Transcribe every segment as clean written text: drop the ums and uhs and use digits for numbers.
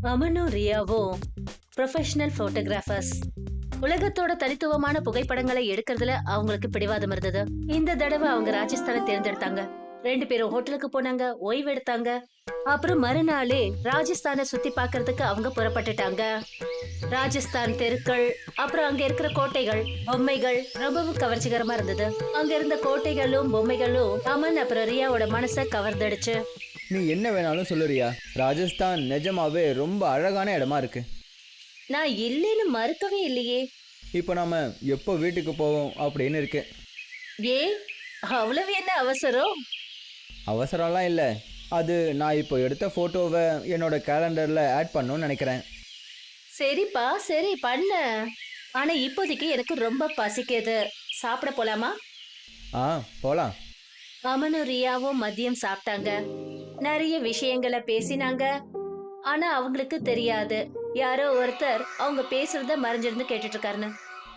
அமனும் ரியாவும் professional photographers. உலகத்தோட தனித்துவமான புகைப்படங்களை எடுக்கிறதுல அவங்களுக்கு பிடிவாதம் இருந்தது. இந்த தடவை அவங்க ராஜஸ்தானை தேர்ந்தெடுத்தாங்க. 2 பேரும் ஹோட்டலுக்கு போனாங்க, ஓய்வு எடுத்தாங்க. அப்புறம் மறுநாளே ராஜஸ்தானை சுத்தி பார்க்கிறதுக்கு அவங்க புறப்பட்டுட்டாங்க. ராஜஸ்தான் தெருக்கள், அப்புறம் அங்க இருக்கிற கோட்டைகள், பொம்மைகள் ரொம்பவும் கவர்ச்சிகரமா இருந்தது. அங்க இருந்த கோட்டைகளும் பொம்மைகளும் அமன் அப்புறம் ரியாவோட மனசை கவர்ந்துடுச்சு. நீ என்ன வேணாலும் சொல்லுறியா? ராஜஸ்தான் நிஜமாவே ரொம்ப அழகான இடமா இருக்கு. நான் இல்லைன்னு மறுக்கவே இல்லையே. இப்போ நாம எப்போ வீட்டுக்கு போவோம் அப்படின்னு இருக்கு. ஏ, அவ்வளவு என்ன அவசரம்? அவசரம்லாம் இல்லை. அது நான் இப்போ எடுத்த ஃபோட்டோவை என்னோட கேலண்டரில் ஆட் பண்ணணும்னு நினைக்கிறேன். சரிப்பா, சரி பண்ணு. ஆனா இப்போதைக்கு எனக்கு ரொம்ப பசிக்குது. சாப்பிட போலாமா? ஆ, போகலாம். அமனும் ரியாவும் மதியம் சாப்பிட்டாங்க. நிறைய விஷயங்களை பேசினாங்க. ஆனா அவங்களுக்கு தெரியாது யாரோ ஒருத்தர் அவங்க பேசுறத மறைஞ்சிருந்து கேட்டுட்டு இருக்காருன்னு.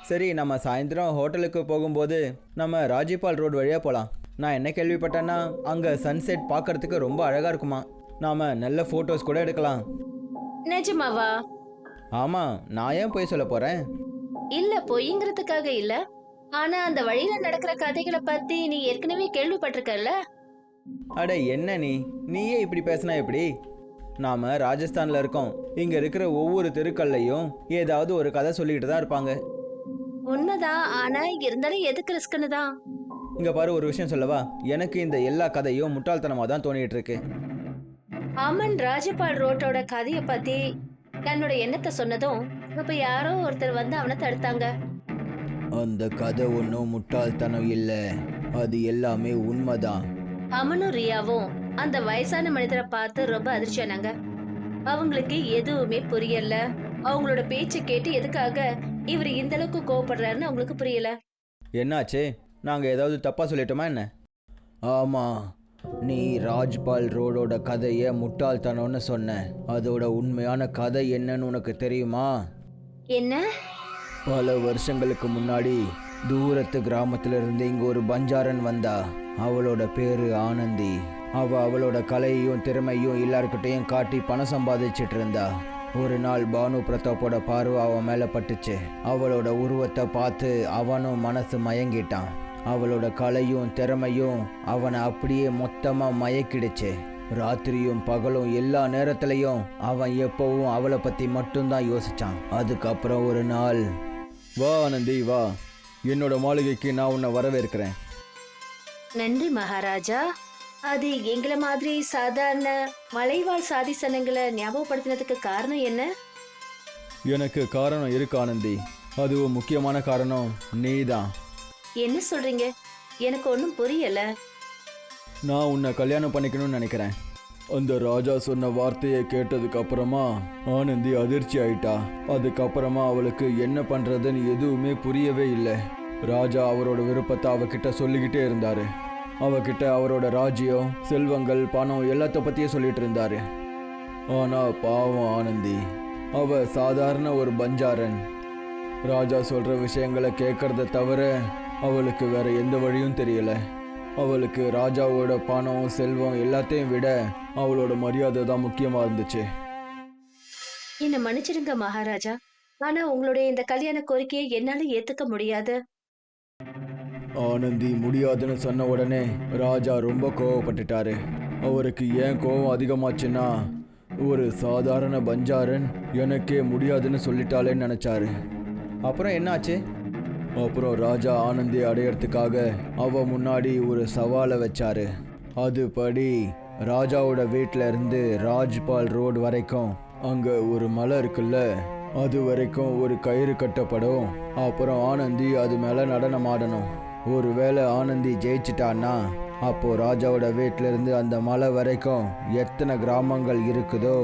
சரி, நம்ம சாயந்தரம் ஹோட்டலுக்கு போகும்போது நம்ம ராஜ்பால் ரோடு வழியாக போகலாம். நான் என்ன கேள்விப்பட்டேன்னா அங்கே சன்செட் பார்க்கறதுக்கு ரொம்ப அழகாக இருக்குமா. நாம் நல்ல ஃபோட்டோஸ் கூட எடுக்கலாம். நிஜமாவா? ஆமாம், நான் ஏன் போய் சொல்ல போகிறேன்? இல்ல, பொய்ங்கிறதுக்காக இல்ல. ஆனா அந்த வழியில நடக்கிற கதைகளை பத்தி நீ ஏற்கனவே கேள்விப்பட்டிருக்கல. அட என்ன நீயே இப்படி பேசினா எப்படி? நாம் ராஜஸ்தானில் இருக்கோம். இங்கே இருக்கிற ஒவ்வொரு தெருக்கள்லையும் ஏதாவது ஒரு கதை சொல்லிக்கிட்டு தான் இருப்பாங்க. உண்மைதான், ஆனா இருந்தாலும் எதுக்கு ரிஸ்க்னு தான். இங்கே பாரு, ஒரு விஷயம் சொல்லவா? எனக்கு இந்த எல்லா கதையும் முட்டாள்தனமாக தான் தோணிட்டு இருக்கு. அமன் ராஜபால் ரோட்டோட கதைய பத்தி தன்னோட எண்ணத்தை சொன்னதும் அப்ப யாரோ ஒருத்தர் வந்து அவனை தடுத்தாங்க. அந்த கதை ஒன்றும் முட்டாள்தனம் இல்லை, அது எல்லாமே உண்மைதான். அமனும் ரியாவும் அந்த வயசான மனிதரை பார்த்து ரொம்ப அதிர்ச்சியானாங்க. அவங்களுக்கு எதுவுமே புரியல. அவங்களோட பேச்சு கேட்டு எதுக்காக இவர் இந்த அளவுக்கு கோவப்படுறாருன்னு அவங்களுக்கு புரியல. என்னாச்சு? நாங்கள் ஏதாவது தப்பாக சொல்லிட்டோமா என்ன? ஆமாம், நீ ராஜ்பால் ரோடோட கதையை முட்டாள்தனம்னு சொன்ன. அதோட உண்மையான கதை என்னன்னு உனக்கு தெரியுமா? என்ன? பல வருஷங்களுக்கு முன்னாடி தூரத்து கிராமத்துல இருந்து இங்கே ஒரு பஞ்சாரன் வந்தா. அவளோட பேரு ஆனந்தி. அவளோட கலையையும் திறமையும் எல்லாருக்கிட்டையும் காட்டி பணம் சம்பாதிச்சிட்டு இருந்தா. ஒரு நாள் பானு பிரதாப்போட பார்வை அவன் மேலே பட்டுச்சு. அவளோட உருவத்தை பார்த்து அவனும் மனசு மயங்கிட்டான். அவளோட கலையும் திறமையும் அவனை அப்படியே மொத்தமாக மயக்கிடுச்சு. ராத்திரியும் பகலும் எல்லா நேரத்துலையும் அவன் எப்பவும் அவளை பற்றி மட்டும்தான் யோசிச்சான். அதுக்கப்புறம் ஒரு நாள், வா ஆனந்தி வா, என்னோட மாளிகைக்கு நான் உன்னை வரவேற்கிறேன். நன்றி மகாராஜா. அது எங்களை மாதிரி சாதாரண மலைவாழ் சாதி சனங்களை ஞாபகப்படுத்தினதுக்கு காரணம் என்ன? எனக்கு காரணம் இருக்கு ஆனந்தி. அதுவும் முக்கியமான காரணம் நீதான். என்ன சொல்றீங்க? எனக்கு ஒன்றும் புரியல. நான் உன்னை கல்யாணம் பண்ணிக்கணும்னு நினைக்கிறேன். அந்த ராஜா சொன்ன வார்த்தையை கேட்டதுக்கு அப்புறமா ஆனந்தி அதிர்ச்சி ஆயிட்டா. அதுக்கப்புறமா அவளுக்கு என்ன பண்றதுன்னு எதுவுமே புரியவே இல்லை. ராஜா அவரோட விருப்பத்தை அவகிட்ட சொல்லிக்கிட்டே இருந்தாரு. அவகிட்ட அவரோட ராஜ்யம், செல்வங்கள், பணம் எல்லாத்த பற்றியும் சொல்லிட்டு இருந்தாரு. ஆனால் பாவம் ஆனந்தி, அவ சாதாரண ஒரு பஞ்சாரன். ராஜா சொல்கிற விஷயங்களை கேட்கறத தவிர அவளுக்கு வேற எந்த வழியும் தெரியல. அவளுக்கு ராஜாவோட பணம், செல்வம் எல்லாத்தையும் விட அவளோட மரியாதை தான் முக்கியமாக இருந்துச்சு. என்ன மன்னிச்சிடுங்க மகாராஜா, ஆனா உங்களுடைய இந்த கல்யாண கோரிக்கையை என்னால ஏத்துக்க முடியாது. ஆனந்தி முடியாதுன்னு சொன்ன உடனே ராஜா ரொம்ப கோவப்பட்டுட்டாரு. அவருக்கு ஏன் கோவம் அதிகமாச்சுன்னா, ஒரு சாதாரண பஞ்சாரன் எனக்கே முடியாதுன்னு சொல்லிட்டாலேன்னு நினச்சாரு. அப்புறம் என்னாச்சு? அப்புறம் ராஜா ஆனந்தி அடையறதுக்காக அவ முன்னாடி ஒரு சவாலை வச்சாரு. அதுபடி ராஜாவோட வீட்டில் இருந்து ராஜ்பால் ரோடு வரைக்கும் அங்கே ஒரு மலை இருக்குல்ல, அது வரைக்கும் ஒரு கயிறு கட்டப்படும். அப்புறம் ஆனந்தி அது மேலே நடனம் ஆடணும். ஒருவேளை ஆனந்தி ஜெயிச்சிட்டான்னா அப்போ ராஜாவோட வீட்டில இருந்து அந்த மலை வரைக்கும் எத்தனை கிராமங்கள் இருக்குதோ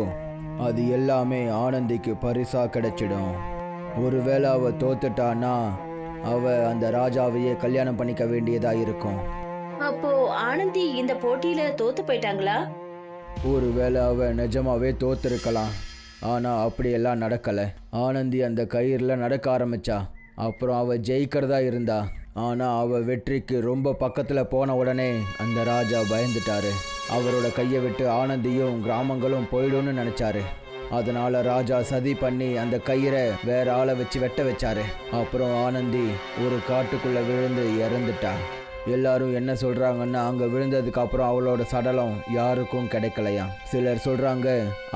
அது எல்லாமே ஆனந்திக்கு பரிசா கிடைச்சிடும். ஒருவேளை அவ தோத்துட்டான்னா அவ அந்த ராஜாவையே கல்யாணம் பண்ணிக்க வேண்டியதா இருக்கும். அப்போ ஆனந்தி இந்த போட்டியில தோத்து போயிட்டாங்களா? ஒருவேளை அவ நிஜமாவே தோத்துருக்கலாம். ஆனா அப்படியெல்லாம் நடக்கல. ஆனந்தி அந்த கயிறுல நடக்க ஆரம்பிச்சா. அப்புறம் அவ ஜெயிக்கிறதா இருந்தா. ஆனா அவ வெற்றிக்கு ரொம்ப பக்கத்துல போன உடனே அந்த ராஜா பயந்துட்டாரு. அவரோட கையை விட்டு ஆனந்தியும் கிராமங்களும் போயிடும்னு நினைச்சாரு. அதனால ராஜா சதி பண்ணி அந்த கயிறை வேற ஆளை வச்சு வெட்ட வச்சாரு. அப்புறம் ஆனந்தி ஒரு காட்டுக்குள்ள விழுந்து இறந்துட்டா. எல்லாரும் என்ன சொல்றாங்கன்னா அங்க விழுந்ததுக்கு அப்புறம் அவளோட சடலம் யாருக்கும் கிடைக்கலையாம். சிலர் சொல்றாங்க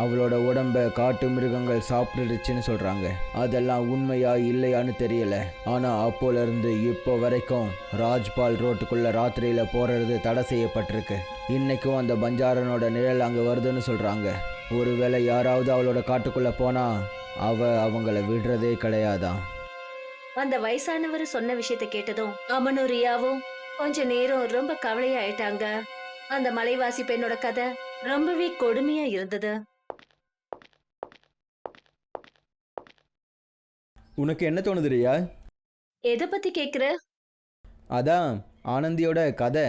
அவளோட உடம்ப காட்டு மிருகங்கள் சாப்பிட்டுடுச்சுன்னு சொல்றாங்க. அதெல்லாம் உண்மையா இல்லையான்னு தெரியல. ஆனா அப்போல இருந்து இப்போ வரைக்கும் ராஜ்பால் ரோட்டுக்குள்ள ராத்திரியில போறது தடை செய்யப்பட்டிருக்கு. இன்னைக்கும் அந்த பஞ்சாரனோட நிழல் அங்க வருதுன்னு சொல்றாங்க. ஒருவேளை யாராவது அவளோட காட்டுக்குள்ள போனா அவங்கள விடுறதே கிடையாதான். அந்த வயசானவர் சொன்ன விஷயத்தை கேட்டதும் அமனும் ரியாவும் கொஞ்ச நேரம் ரொம்ப கவலையாயிட்டாங்க. அந்த மலைவாசி பெண்ணோட கதை ரொம்பவே கொடுமையா இருந்தது. உனக்கு என்ன தோணுது ரியா? எதை பத்தி கேக்குற? அதான் ஆனந்தியோட கதை.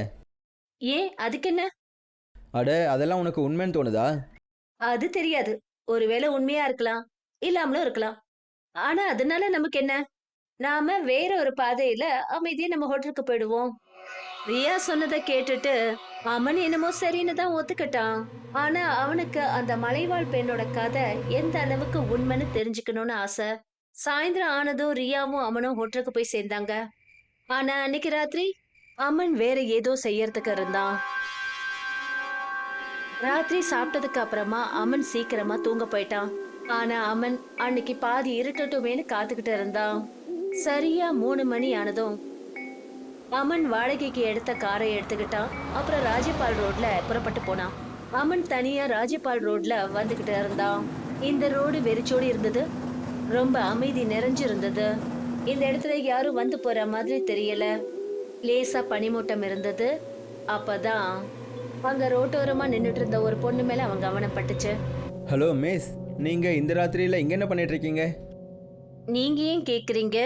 ஏன், அதுக்கு என்ன? அட, அதெல்லாம் உனக்கு உண்மைன்னு தோணுதா? அது தெரியாது. ஒருவேளை உண்மையா இருக்கலாம், இல்லாமலும் இருக்கலாம். ஆனா அதனால நமக்கு என்ன? நாம வேற ஒரு பாதையில அமைதியா நம்ம ஹோட்டலுக்கு போயிடுவோம். ரியா சொன்னதை கேட்டுட்டு அமன் என்னமோ சரின்னு தான் ஒத்துக்கிட்டான். ஆனா அவனுக்கு அந்த மலைவாழ் பெண்ணோட கதை எந்த அளவுக்கு உண்மைன்னு தெரிஞ்சுக்கணும்னு ஆசை. சாயந்தரம் ஆனதும் ரியாவும் அமனும் ஹோட்டலுக்கு போய் சேர்ந்தாங்க. ஆனா அன்னைக்கு ராத்திரி அமன் வேற ஏதோ செய்யறதுக்கு இருந்தான். ராத்திரி சாப்பிட்டதுக்கு அப்புறமா அமன் சீக்கிரமா தூங்க போயிட்டான். ஆனா அமன் அன்னைக்கு பாதி இருக்கட்டுமேனு காத்துக்கிட்டு இருந்தான். சரியா 3 மணி ஆனதும் அமன் வாடகைக்கு எடுத்த காரை எடுத்துக்கிட்டான். அப்புறம் ராஜபால் ரோட்ல புறப்பட்டு போனான். அமன் தனியா ராஜபால் ரோட்ல வந்துகிட்டு இருந்தான். இந்த ரோடு வெறிச்சோடி இருந்தது. ரொம்ப அமைதி நிறைஞ்சிருந்தது. இந்த இடத்துல யாரும் வந்து போற மாதிரி தெரியல. லேசா பனிமூட்டம் இருந்தது. அப்பதான் அங்க ரோட்டோரமா நின்னுட்டு இருந்த ஒரு பொண்ணு மேல அவன் கவனம் பட்டுச்சு. ஹலோ மிஸ், நீங்க இந்த ராத்திரியில இங்க என்ன பண்ணிட்டு இருக்கீங்க? நீங்க ஏன் கேக்குறீங்க?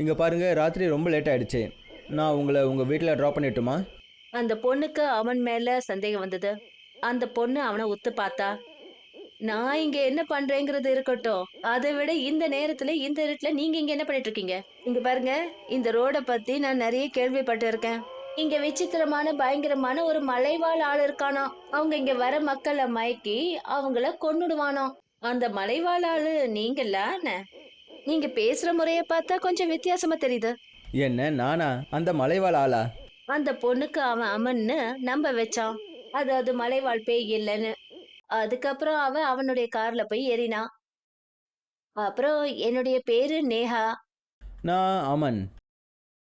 இங்க பாருங்க, ராத்திரி ரொம்ப லேட் ஆயிடுச்சு. நான் உங்களை உங்க வீட்டில் ட்ராப் பண்ணிட்டுமா? அந்த பொண்ணுக்கு அவன் மேல சந்தேகம் வந்தது. அந்த பொண்ணு அவனை உத்து பார்த்தா. நான் இங்க என்ன பண்றேங்கிறது இருக்கட்டும், அதை விட இந்த நேரத்துல இந்த இருட்டுல நீங்க இங்க என்ன பண்ணிட்டு இருக்கீங்க? இங்க பாருங்க, இந்த ரோட பத்தி நான் நிறைய கேள்விப்பட்டு இருக்கேன். இங்க விசித்திரமான பயங்கரமான ஒரு மலைவாழ் ஆள் இருக்கானா. அவங்க இங்க வர மக்களை மயக்கி அவங்கள கொன்னுடுவானோ. அந்த மலைவாழ் ஆளு நீங்கல்ல? நீங்க பேசுற முறைய பார்த்தா கொஞ்சம் வித்தியாசமா தெரியுது. என்ன, நானா அந்த மலைவாழ் ஆளா? அந்த பொண்ணுக்கு அவன் அமன்னு நம்ப வச்சான். அதாவது மலைவாழ் பேய் இல்லைன்னு. அதுக்கப்புறம் அவன் அவனுடைய கார்ல போய் ஏறினான். அப்புறம் என்னுடைய பேரு நேஹா. நான் அமன்.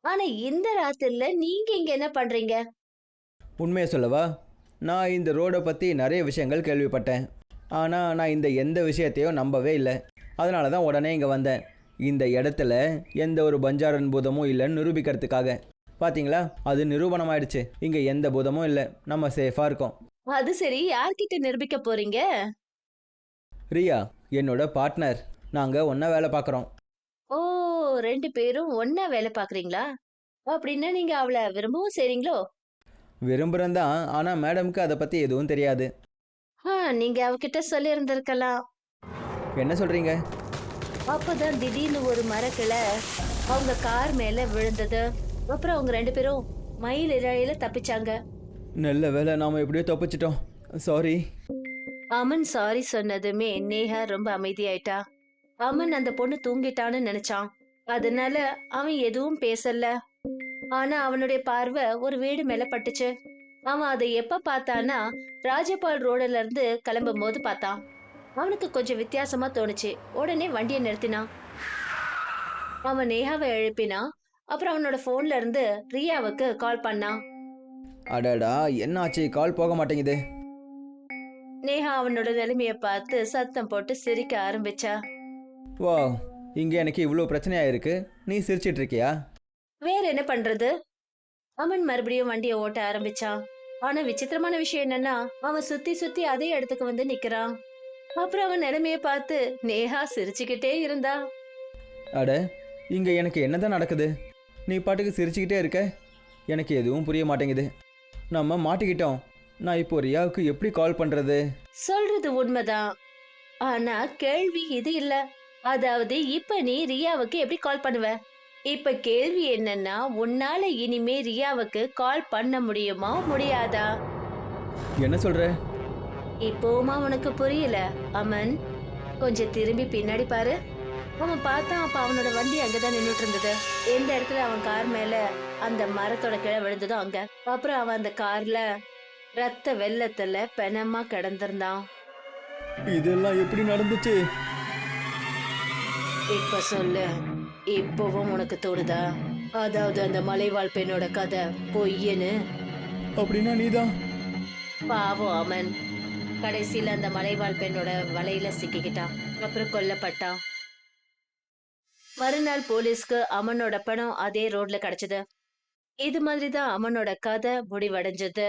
ஆனா இந்த ராத்திரில நீங்க இங்க என்ன பண்றீங்க? உண்மையை சொல்லவா, நான் இந்த ரோடை பற்றி நிறைய விஷயங்கள் கேள்விப்பட்டேன். ஆனால் நான் இந்த எந்த விஷயத்தையும் நம்பவே இல்லை. அதனால தான் உடனே இங்கே வந்தேன். இந்த இடத்துல எந்த ஒரு பஞ்சாரன் பூதமும் இல்லைன்னு நிரூபிக்கிறதுக்காக. பார்த்தீங்களா, அது நிரூபணம் ஆயிடுச்சு. இங்கே எந்த பூதமும் இல்லை, நம்ம சேஃபாக இருக்கோம். அது சரி, யார்கிட்ட நிரூபிக்க போறீங்க? ரியா என்னோட பார்ட்னர். நாங்கள் ஒன்றா வேலை பார்க்குறோம். ஓ, 2 பேரும் ஒன்னா வேலை பாக்குறீங்களா? அப்படின்னா நீங்க அவளை விரும்பவும் செய்றீங்களோ? விரும்புகிறேன் தான், ஆனால் மேடம்க்கு அதை பற்றி எதுவும் தெரியாது. நீங்க அவகிட்ட சொல்லி இருந்திருக்கலாம். என்ன சொல்கிறீங்க? அப்பதான் திடீர்னு ஒரு மரக்கிளை அவங்க கார் மேல விழுந்தது. அப்புறம் அவங்க 2 பேரும் மயில் இழையில தப்பிச்சாங்க. நல்ல வேலை, நாம் எப்படியோ தப்பிச்சிட்டோம். சாரி. அமன் சாரி சொன்னதுமே நேஹா ரொம்ப அமைதியாயிட்டா. அமன் அந்த பொண்ணு தூங்கிட்டான்னு நினைச்சான். அதனால அவன் எதுவும் பேசல. ஆனா அவனுடைய பார்வை ஒரு வீடு மேல பட்டுச்சு. அவன் அதை எப்ப பார்த்தானா, ராஜபால் ரோடுல இருந்து கிளம்பும் போது பார்த்தான். அவனுக்கு கொஞ்சம் வித்தியாசமா தோணுச்சு. உடனே வண்டியை நிறுத்தினான். அவன் நேஹாவை எழுப்பினான். அப்புறம் அவனோட போன்ல இருந்து ரியாவுக்கு கால் பண்ணான். அடடா, என்ன ஆச்சு? கால் போக மாட்டேங்குது. நேஹா அவனோட நிலைமைய பார்த்து சத்தம் போட்டு சிரிக்க ஆரம்பிச்சா. வா, இங்கே எனக்கு இவ்வளோ பிரச்சனையாக இருக்கு, நீ சிரிச்சிட்டு இருக்கியா? வேற என்ன பண்றது? அவன் மறுபடியும் வண்டியை ஓட்ட ஆரம்பிச்சான். ஆனா விசித்திரமான விஷயம் என்னன்னா, அவன் சுத்தி சுத்தி அதே இடத்துக்கு வந்து நிக்கிறான். அப்புறம் அவன் நிலைமைய பார்த்து நேஹா சிரிச்சுக்கிட்டே இருந்தா. அட, இங்கே எனக்கு என்னதான் நடக்குது? நீ பாட்டுக்கு சிரிச்சுக்கிட்டே இருக்க. எனக்கு எதுவும் புரிய மாட்டேங்குது. நம்ம மாட்டிக்கிட்டோம். நான் இப்போ ரியாவுக்கு எப்படி கால் பண்ணுறது? சொல்றது உண்மைதான். ஆனா கேள்வி இது இல்ல. அதாவது இப்ப நீ ரியாவுக்கு எப்படி கால் பண்ணுவ? இப்ப கேள்வி என்னன்னா, உன்னால இனிமே ரியாவுக்கு கால் பண்ண முடியுமா முடியாதா? என்ன சொல்கிற? இப்போமா உனக்கு புரியல அமன்? கொஞ்சம் திரும்பி பின்னாடி பாரு. அவன் பார்த்தான், அப்ப அவனோட வண்டி அங்கதான் நின்னுட்டு இருந்தது. எந்த இடத்துல அவன் கார் மேல அந்த மரத்தோட கிளை விழுந்ததோ அங்க. அப்புறம் அவன் அந்த கார்ல ரத்த வெள்ளத்துல பெணமா கிடந்திருந்தான். இதெல்லாம் எப்படி நடந்துச்சு? இப்ப சொல்லு, இப்பவும் உனக்கு தோணுதா? அதாவது அந்த மலைவாழ் பெண்ணோட கதை பொய்யன்னு? அப்படின்னா நீதான்? பாவம் அமன் கடைசியில அந்த மலைவாழ் பெண்ணோட வலையில சிக்கிக்கிட்டான். அப்புறம் கொல்லப்பட்டான். மறுநாள் போலீஸ்க்கு அமனோட பணம் அதே ரோட்ல கிடைச்சது. இது மாதிரிதான் அமனோட கதை முடிவடைஞ்சது.